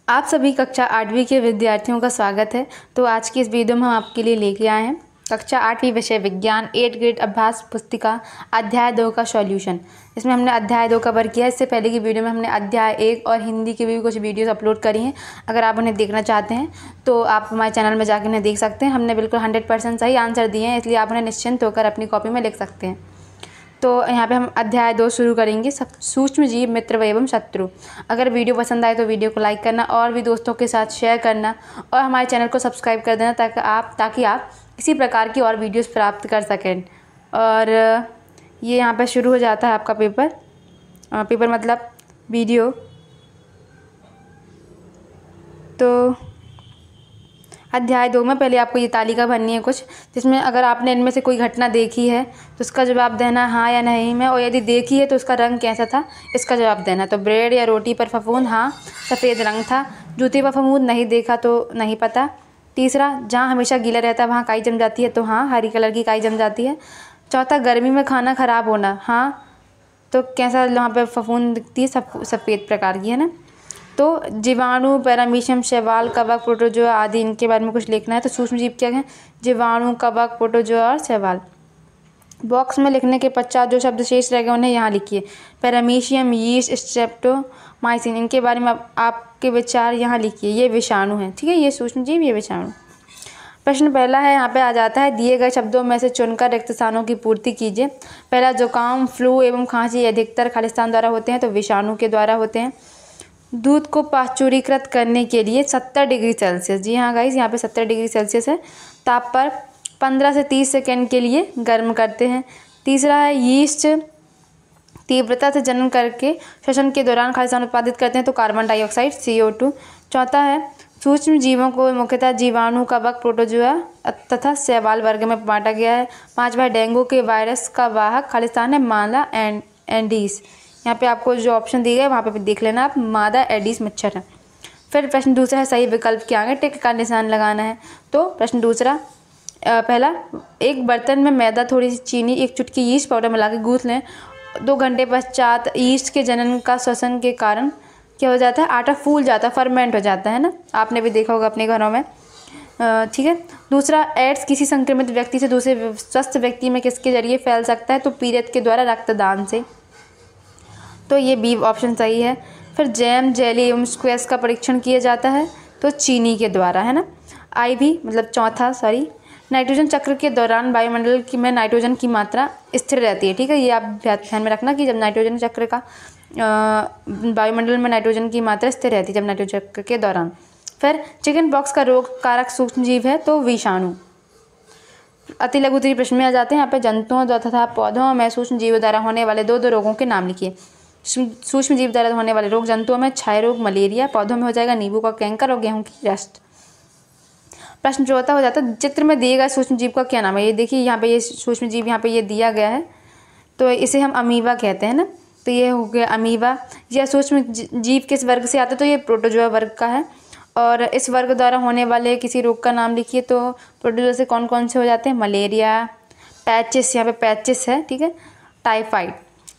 आप सभी कक्षा 8वीं के विद्यार्थियों का स्वागत है। तो आज की इस वीडियो में हम आपके लिए लेके आए हैं कक्षा 8वीं विषय विज्ञान 8 ग्रेड अभ्यास पुस्तिका अध्याय 2 का सॉल्यूशन। इसमें हमने अध्याय 2 कवर किया है। इससे पहले की वीडियो में हमने अध्याय 1 और हिंदी की भी कुछ वीडियोस अपलोड करी हैं। अगर आप उन्हें देखना चाहते हैं तो आप हमारे चैनल में जाकर उन्हें देख सकते हैं। हमने बिल्कुल 100% सही आंसर दिए हैं, इसलिए आप उन्हें निश्चिंत होकर अपनी कॉपी में लिख सकते हैं। तो यहाँ पे हम अध्याय 2 शुरू करेंगे, सूक्ष्म जीव मित्र एवं शत्रु। अगर वीडियो पसंद आए तो वीडियो को लाइक करना और भी दोस्तों के साथ शेयर करना और हमारे चैनल को सब्सक्राइब कर देना ताकि आप इसी प्रकार की और वीडियोस प्राप्त कर सकें। और ये यहाँ पे शुरू हो जाता है आपका पेपर मतलब वीडियो। तो अध्याय 2 में पहले आपको ये तालिका भरनी है कुछ, जिसमें अगर आपने इनमें से कोई घटना देखी है तो उसका जवाब देना हाँ या नहीं में, और यदि देखी है तो उसका रंग कैसा था इसका जवाब देना। तो ब्रेड या रोटी पर फफूंद, हाँ सफ़ेद रंग था। जूते पर फफूंद, नहीं देखा तो नहीं पता। तीसरा, जहाँ हमेशा गीला रहता है वहाँ काई जम जाती है, तो हाँ हरी कलर की काई जम जाती है। चौथा, गर्मी में खाना ख़राब होना, हाँ तो कैसा वहाँ पर फफूंद दिखती है, सफ़ेद प्रकार की है ना। तो जीवाणु, पैरामीशियम, शैवाल, कवक, प्रोटोजोआ आदि इनके बारे में कुछ लिखना है। तो सूक्ष्म जीव क्या है? जीवाणु, कवक, प्रोटोजोआ और शैवाल। बॉक्स में लिखने के पश्चात जो शब्द शेष रह गए उन्हें यहाँ लिखिए। पैरामीशियम, यीस्ट, स्ट्रेप्टोमाइसिन, इनके बारे में आपके विचार यहाँ लिखिए। ये विषाणु हैं, ठीक है, ये सूक्ष्म जीव, ये विषाणु। प्रश्न पहला है, यहाँ पे आ जाता है, दिए गए शब्दों में से चुनकर रिक्त स्थानों की पूर्ति कीजिए। पहला, जुकाम, फ्लू एवं खांसी अधिकतर खालिस्तान द्वारा होते हैं, तो विषाणु के द्वारा होते हैं। दूध को पाश्चुरीकृत करने के लिए 70 डिग्री सेल्सियस, जी हाँ गाइस यहाँ पे 70 डिग्री सेल्सियस है, ताप पर 15 से 30 सेकेंड के लिए गर्म करते हैं। तीसरा है, यीस्ट तीव्रता से जनन करके श्वसन के दौरान खालिस्तान उत्पादित करते हैं, तो कार्बन डाइऑक्साइड CO2। चौथा है, सूक्ष्म जीवों को मुख्यतः जीवाणु, कवक, प्रोटोजोआ तथा शैवाल वर्ग में बांटा गया है। पाँचवा, डेंगू के वायरस का वाहक खालिस्तान है मादा एडीज। यहाँ पे आपको जो ऑप्शन दिए गए वहाँ पे देख लेना आप, मादा एडीज मच्छर है। फिर प्रश्न दूसरा है, सही विकल्प के आगे टिक का निशान लगाना है। तो प्रश्न दूसरा, पहला, एक बर्तन में मैदा, थोड़ी सी चीनी, एक चुटकी यीस्ट पाउडर मिला के गूँथ लें। 2 घंटे पश्चात यीस्ट के जनन का श्वसन के कारण क्या हो जाता है? आटा फूल जाता है, फर्मेंट हो जाता है ना, आपने भी देखा होगा अपने घरों में, ठीक है। दूसरा, एड्स किसी संक्रमित व्यक्ति से दूसरे स्वस्थ व्यक्ति में किसके जरिए फैल सकता है? तो पीड़ित के द्वारा रक्तदान से, तो ये बी ऑप्शन सही है। फिर जैम, जेली एवं स्क्वैश का परीक्षण किया जाता है, तो चीनी के द्वारा, है ना। IV मतलब चौथा, नाइट्रोजन चक्र के दौरान वायुमंडल में नाइट्रोजन की मात्रा स्थिर रहती है, ठीक है, ये आप ध्यान में रखना कि जब नाइट्रोजन चक्र का वायुमंडल में नाइट्रोजन की मात्रा स्थिर रहती है जब नाइट्रोजन चक्र के दौरान। फिर चिकन पॉक्स का रोग कारक सूक्ष्म जीव है, तो विषाणु। अति लघु उत्तरीय प्रश्न में आ जाते हैं। यहाँ पे जंतुओं तथा पौधों में सूक्ष्म जीवों द्वारा होने वाले दो रोगों के नाम लिखिए। सूक्ष्म जीव द्वारा होने वाले रोग, जंतुओं में क्षय रोग, मलेरिया, पौधों में हो जाएगा नींबू का कैंकर और गेहूं की रस्ट। प्रश्न चौथा हो जाता है, चित्र में दिए गए सूक्ष्म जीव का क्या नाम है? ये देखिए यहाँ पे ये सूक्ष्म जीव यहाँ पे ये दिया गया है, तो इसे हम अमीबा कहते हैं ना। तो ये हो गया अमीबा। यह सूक्ष्म जीव किस वर्ग से आता है? तो ये प्रोटोजोआ वर्ग का है। और इस वर्ग द्वारा होने वाले किसी रोग का नाम लिखिए। तो प्रोटोजोआ से कौन कौन से हो जाते हैं? मलेरिया, पैचिस, यहाँ पे पैचिस है, ठीक है, टाइफाइड।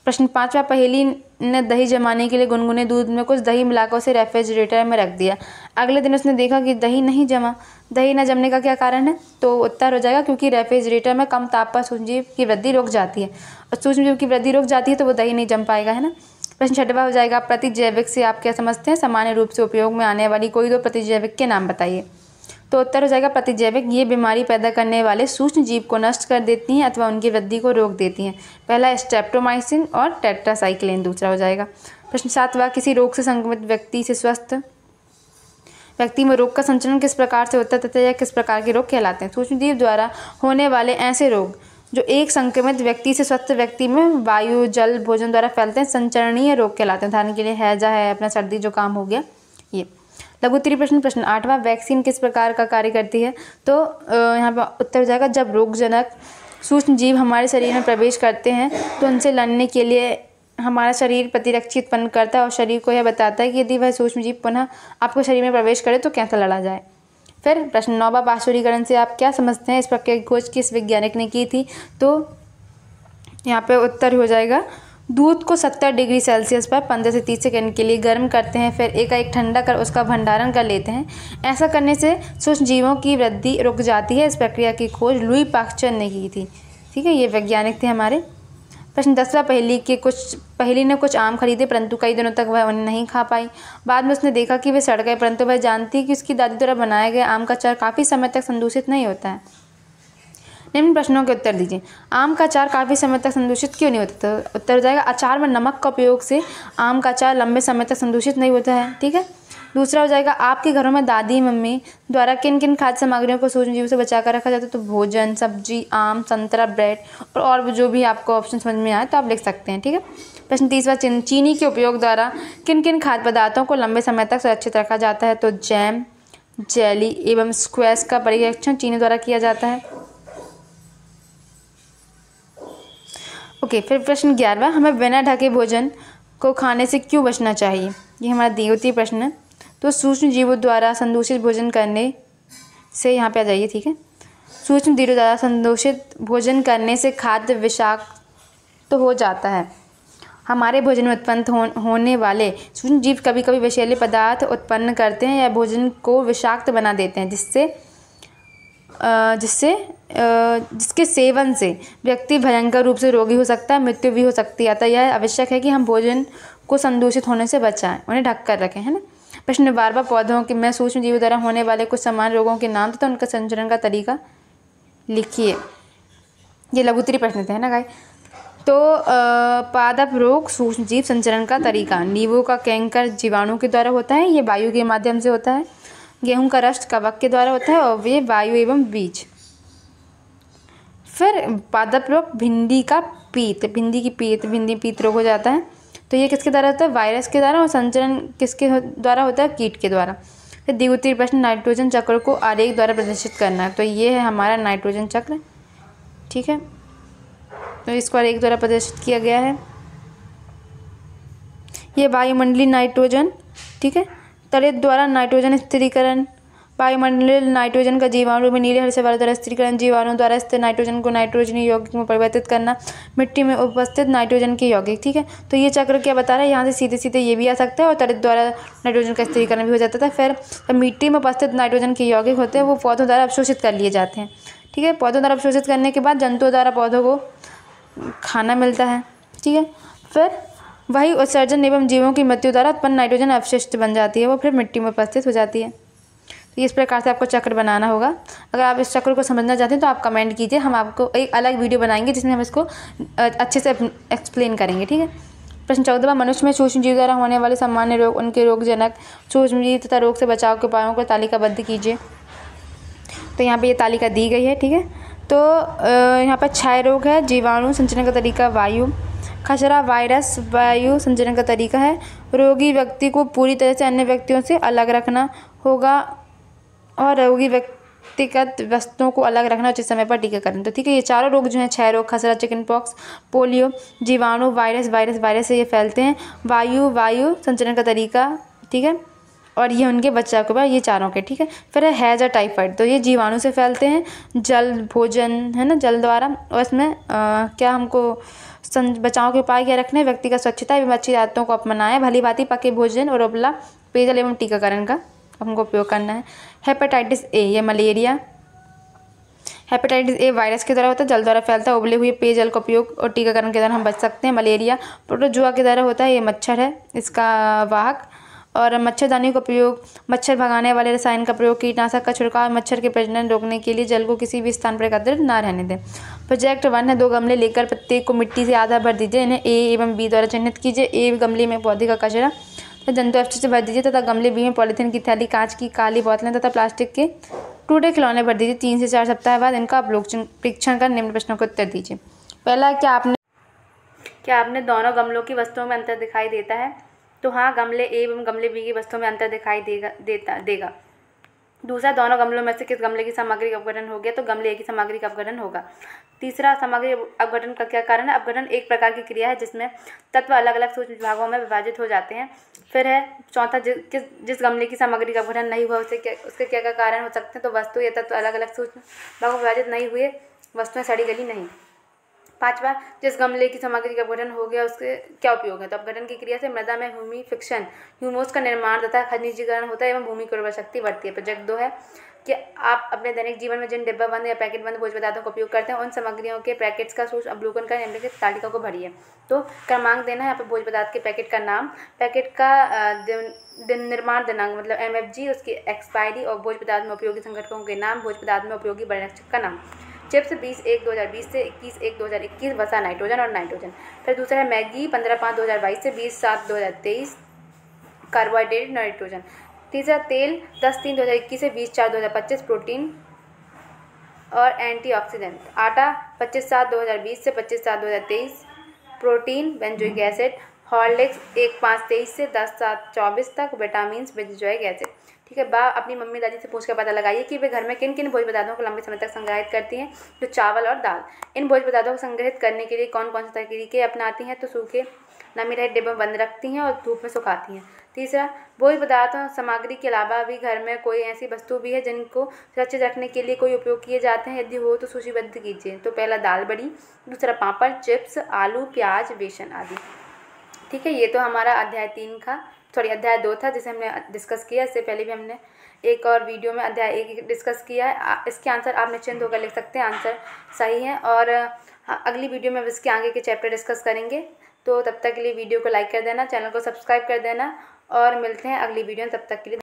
प्रश्न पाँचवा, पहेली ने दही जमाने के लिए गुनगुने दूध में कुछ दही मिलाकर उसे रेफ्रिजरेटर में रख दिया। अगले दिन उसने देखा कि दही नहीं जमा। दही न जमने का क्या कारण है? तो उत्तर हो जाएगा क्योंकि रेफ्रिजरेटर में कम ताप पर सूक्ष्म जीव की वृद्धि रुक जाती है, और सूक्ष्म जीव की वृद्धि रुक जाती है तो वो दही नहीं जम पाएगा, है ना। प्रश्न छठवा हो जाएगा, प्रतिजैविक से आप क्या समझते हैं? सामान्य रूप से उपयोग में आने वाली कोई 2 प्रतिजैविक के नाम बताइए। तो उत्तर हो जाएगा प्रतिजैविक, ये बीमारी पैदा करने वाले सूक्ष्म जीव को नष्ट कर देती हैं अथवा उनकी वृद्धि को रोक देती हैं। पहला स्ट्रेप्टोमाइसिन और टेट्रासाइक्लिन दूसरा हो जाएगा। प्रश्न सातवां, किसी रोग से संक्रमित व्यक्ति से स्वस्थ व्यक्ति में रोग का संचरण किस प्रकार से होता है तथा यह किस प्रकार के रोग कहलाते हैं? सूक्ष्म जीव द्वारा होने वाले ऐसे रोग जो एक संक्रमित व्यक्ति से स्वस्थ व्यक्ति में वायु, जल, भोजन द्वारा फैलते हैं संचरणीय रोग कहलाते हैं। उदाहरण के लिए हैजा है, अपना सर्दी जुकाम हो गया, ये। लघु उत्तरीय प्रश्न 8वां, वैक्सीन किस प्रकार का कार्य करती है? तो यहाँ पर उत्तर हो जाएगा, जब रोगजनक सूक्ष्म जीव हमारे शरीर में प्रवेश करते हैं तो उनसे लड़ने के लिए हमारा शरीर प्रतिरक्षी उत्पन्न करता है और शरीर को यह बताता है कि यदि वह सूक्ष्म जीव पुनः आपको शरीर में प्रवेश करे तो कैसे लड़ा जाए। फिर प्रश्न 9वां, पाश्चुरीकरण से आप क्या समझते हैं? इस प्रक्रिया की खोज किस वैज्ञानिक ने की थी? तो यहाँ पे उत्तर हो जाएगा दूध को 70 डिग्री सेल्सियस पर 15 से 30 सेकंड के लिए गर्म करते हैं, फिर एकाएक ठंडा कर उसका भंडारण कर लेते हैं। ऐसा करने से सूक्ष्म जीवों की वृद्धि रुक जाती है। इस प्रक्रिया की खोज लुई पास्चर ने की थी। ठीक है, ये वैज्ञानिक थे हमारे। प्रश्न 10वां, पहेली ने कुछ आम खरीदे परंतु कई दिनों तक वह उन्हें नहीं खा पाई। बाद में उसने देखा कि वे सड़ गए, परंतु वह जानती कि उसकी दादी द्वारा बनाया गया आम का अचार काफ़ी समय तक संदूषित नहीं होता है। निम्न प्रश्नों के उत्तर दीजिए। आम का अचार काफ़ी समय तक संदूषित क्यों नहीं होता? तो उत्तर हो जाएगा, अचार में नमक का उपयोग से आम का अचार लंबे समय तक संदूषित नहीं होता है। ठीक है। दूसरा हो जाएगा, आपके घरों में दादी मम्मी द्वारा किन किन खाद्य सामग्रियों को सूक्ष्म जीवों से बचा कर रखा जाता है? तो भोजन, सब्जी, आम, संतरा, ब्रेड और जो भी आपको ऑप्शन समझ में आए तो आप लिख सकते हैं। ठीक है। प्रश्न 30वां, चीनी के उपयोग द्वारा किन किन खाद्य पदार्थों को लंबे समय तक सुरक्षित रखा जाता है? तो जैम, जेली एवं स्क्वैश का परीक्षण चीनी द्वारा किया जाता है। ओके, फिर प्रश्न 11वां, हमें बिना ढके भोजन को खाने से क्यों बचना चाहिए? ये हमारा द्वितीय प्रश्न है। तो सूक्ष्म जीवों द्वारा संदूषित भोजन करने से, यहाँ पे आ जाइए। ठीक है, सूक्ष्म जीवों द्वारा संदूषित भोजन करने से खाद्य विषाक्त तो हो जाता है। हमारे भोजन में उत्पन्न होने वाले सूक्ष्म जीव कभी कभी विषैले पदार्थ उत्पन्न करते हैं या भोजन को विषाक्त बना देते हैं, जिसके सेवन से व्यक्ति भयंकर रूप से रोगी हो सकता है, मृत्यु भी हो सकती है। अतः यह आवश्यक है कि हम भोजन को संदूषित होने से बचाएं, उन्हें ढक कर रखें, है ना। प्रश्न 12वां, पौधों के में सूक्ष्म जीवों द्वारा होने वाले कुछ सामान्य रोगों के नाम तथा उनका संचरण का तरीका लिखिए। ये लघुत्तरीय प्रश्न थे, है ना गाइस। तो पादप रोग, सूक्ष्म जीव, संचरण का तरीका। नींबू का कैंकर जीवाणु के द्वारा होता है, ये वायु के माध्यम से होता है। गेहूं का रस्ट कवक के द्वारा होता है और वे वायु एवं बीज। फिर पादप रोग, भिंडी पीत रोग हो जाता है। तो ये किसके द्वारा होता है? वायरस के द्वारा। और संचरण किसके द्वारा होता है? कीट के द्वारा। फिर द्वितीय प्रश्न, नाइट्रोजन चक्र को आरेख द्वारा प्रदर्शित करना है। तो ये है हमारा नाइट्रोजन चक्र। ठीक है, तो इसको आरेख द्वारा प्रदर्शित किया गया है। ये वायुमंडलीय नाइट्रोजन। ठीक है, तड़ित द्वारा नाइट्रोजन स्थिरीकरण। वायुमंडलीय नाइट्रोजन का जीवाणु में नीले हरे से द्वारा स्थिरीकरण। जीवाणु द्वारा स्थिर नाइट्रोजन को नाइट्रोजन यौगिक में परिवर्तित करना। मिट्टी में उपस्थित नाइट्रोजन के यौगिक। ठीक है, तो ये चक्र क्या बता रहा है? यहाँ से सीधे सीधे ये भी आ सकता है और तड़ित द्वारा नाइट्रोजन का स्थिरीकरण भी हो जाता था। फिर मिट्टी में उपस्थित नाइट्रोजन के यौगिक होते हैं वो पौधों द्वारा अवशोषित कर लिए जाते हैं। ठीक है, पौधों द्वारा अवशोषित करने के बाद जंतुओं द्वारा पौधों को खाना मिलता है। ठीक है, फिर वही उत्सर्जन एवं जीवों की मृत्यु द्वारा उत्पन्न नाइट्रोजन अवशिष्ट बन जाती है, वो फिर मिट्टी में उपस्थित हो जाती है। तो इस प्रकार से आपको चक्र बनाना होगा। अगर आप इस चक्र को समझना चाहते हैं तो आप कमेंट कीजिए, हम आपको एक अलग वीडियो बनाएंगे जिसमें हम इसको अच्छे से एक्सप्लेन करेंगे। ठीक है। प्रश्न 14वां, मनुष्य में सूक्ष्म जीव द्वारा होने वाले सामान्य रोग, उनके रोगजनक सूक्ष्म जीव तथा रोग से बचाव के उपायों को तालिकाबद्ध कीजिए। तो यहाँ पे ये तालिका दी गई है। ठीक है, तो यहाँ पर क्षय रोग है, जीवाणु, संचरण का तरीका वायु, खसरा वायरस, वायु संचरण का तरीका है। रोगी व्यक्ति को पूरी तरह से अन्य व्यक्तियों से अलग रखना होगा और रोगी व्यक्तिगत वस्तुओं को अलग रखना उचित समय पर टीकाकरण। तो ठीक है, ये चारों रोग जो हैं, क्षय रोग, खसरा, चिकन पॉक्स, पोलियो, जीवाणु, वायरस से ये फैलते हैं। वायु संचरण का तरीका। ठीक है, और ये उनके बच्चा के बाद, ये चारों के। ठीक है, फिर है हैजा टाइफाइड। तो ये जीवाणु से फैलते हैं। जल भोजन है ना, जल द्वारा। और इसमें क्या हमको बचाव के उपाय क्या रखने हैं? व्यक्तिगत स्वच्छता एवं अच्छी आदतों को अपनाएं। भली भांति पके भोजन और उपला पेयजल एवं टीकाकरण का हमको उपयोग करना है। हेपेटाइटिस ए, ये मलेरिया। हेपेटाइटिस ए वायरस के द्वारा होता है, जल द्वारा फैलता है। उबले हुए पेयजल का उपयोग और टीकाकरण के द्वारा हम बच सकते हैं। मलेरिया प्रोटोजुआ के द्वारा होता है, ये मच्छर है इसका वाहक। और मच्छरदानी का उपयोग, मच्छर भगाने वाले रसायन का प्रयोग, कीटनाशक का छिड़काव, मच्छर के प्रजनन रोकने के लिए जल को किसी भी स्थान पर एकत्रित ना रहने दें। प्रोजेक्ट 1 है, 2 गमले लेकर प्रत्येक को मिट्टी से आधा भर दीजिए। इन्हें ए एवं बी द्वारा चिन्हित कीजिए। ए गमले में पौधे का कचरा जंतु अवशिष्ट से भर दीजिए तथा गमले बी में पॉलीथीन की थैली, कांच की काली बोतलें तथा प्लास्टिक के टूटे खिलौने भर दीजिए। 3 से 4 सप्ताह बाद इनका परीक्षण कर निम्न प्रश्नों का उत्तर दीजिए। पहला, क्या आपने दोनों गमलों की वस्तुओं में अंतर दिखाई देता है? तो हाँ, गमले ए एवं गमले बी की वस्तुओं में अंतर दिखाई देगा। दूसरा, दोनों गमलों में से किस गमले की सामग्री का अपघटन हो गया? तो गमले ए की सामग्री का अपघटन होगा। तीसरा, सामग्री अपघटन का क्या कारण है? अपघटन एक प्रकार की क्रिया है जिसमें तत्व अलग अलग सूक्ष्म भागों में विभाजित हो जाते हैं। फिर है चौथा, जिस गमले की सामग्री का अपघटन नहीं हुआ उसके क्या कारण हो सकते हैं? तो वस्तु या तत्व अलग अलग सूक्ष्म भागों में विभाजित नहीं हुए, वस्तुएं सड़ी गली नहीं। 5वां, जिस गमले की सामग्री का अपघटन हो गया उसके क्या उपयोग है। तो अपघटन की क्रिया से मृदा में ह्यूमिफिकेशन ह्यूमस का निर्माण तथा खनिजीकरण होता है एवं भूमि की उर्वरा शक्ति बढ़ती है। प्रोजेक्ट 2 है कि आप अपने दैनिक जीवन में जिन डिब्बाबंद या पैकेटबंद भोज्य पदार्थों का उपयोग करते हैं उन सामग्रियों के पैकेट्स का सूक्ष्म अवलोकन कर निम्नलिखित तालिका को भरिए। तो क्रमांक देना है यहाँ पे, भोज्य पदार्थ के पैकेट का नाम, पैकेट का निर्माण दिनांक मतलब MFG, उसकी एक्सपायरी और भोज्य पदार्थ में उपयोगी संगठकों के नाम, भोज्य पदार्थ में उपयोगी वर्णक्षक का नाम। चिप्स 20/1/2020 से 21/1/2021 वसा नाइट्रोजन और नाइट्रोजन। फिर दूसरा है मैगी 15/5/2022 से 20/7/2023 कार्बोहाइड्रेट नाइट्रोजन। तीसरा तेल 10/3/2021 से 20/4/2025 प्रोटीन और एंटीऑक्सीडेंट। आटा 25/7/2020 से 25/7/2023 प्रोटीन बेंजोइक एसिड। हॉर्लिक्स 1/5/23 से 10/7/24 तक विटामिन बेंजोइक एसिड। ठीक है। अपनी मम्मी दादी से पूछ कर पता लगाइए कि वे घर में किन किन भोज्य पदार्थों को लंबे समय तक संग्रहित करती हैं। जो चावल और दाल। इन भोज्य पदार्थों को संग्रहित करने के लिए कौन कौन से तरीके अपनाती हैं। तो सूखे नमी रहित डिब्बे में बंद रखती हैं और धूप में सुखाती हैं। तीसरा, भोज्य पदार्थों सामग्री के अलावा भी घर में कोई ऐसी वस्तु भी है जिनको सुरक्षित रखने के लिए कोई उपयोग किए जाते हैं, यदि हो तो सूचीबद्ध कीजिए। तो पहला दाल बड़ी, दूसरा पापड़, चिप्स, आलू, प्याज, बेसन आदि। ठीक है। ये तो हमारा अध्याय 2 था जिसे हमने डिस्कस किया। इससे पहले भी हमने एक और वीडियो में अध्याय 1 डिस्कस किया है। इसके आंसर आप निश्चिंत होकर लिख सकते हैं, आंसर सही है। और अगली वीडियो में इसके आगे के चैप्टर डिस्कस करेंगे। तो तब तक के लिए वीडियो को लाइक कर देना, चैनल को सब्सक्राइब कर देना और मिलते हैं अगली वीडियो में। तब तक के लिए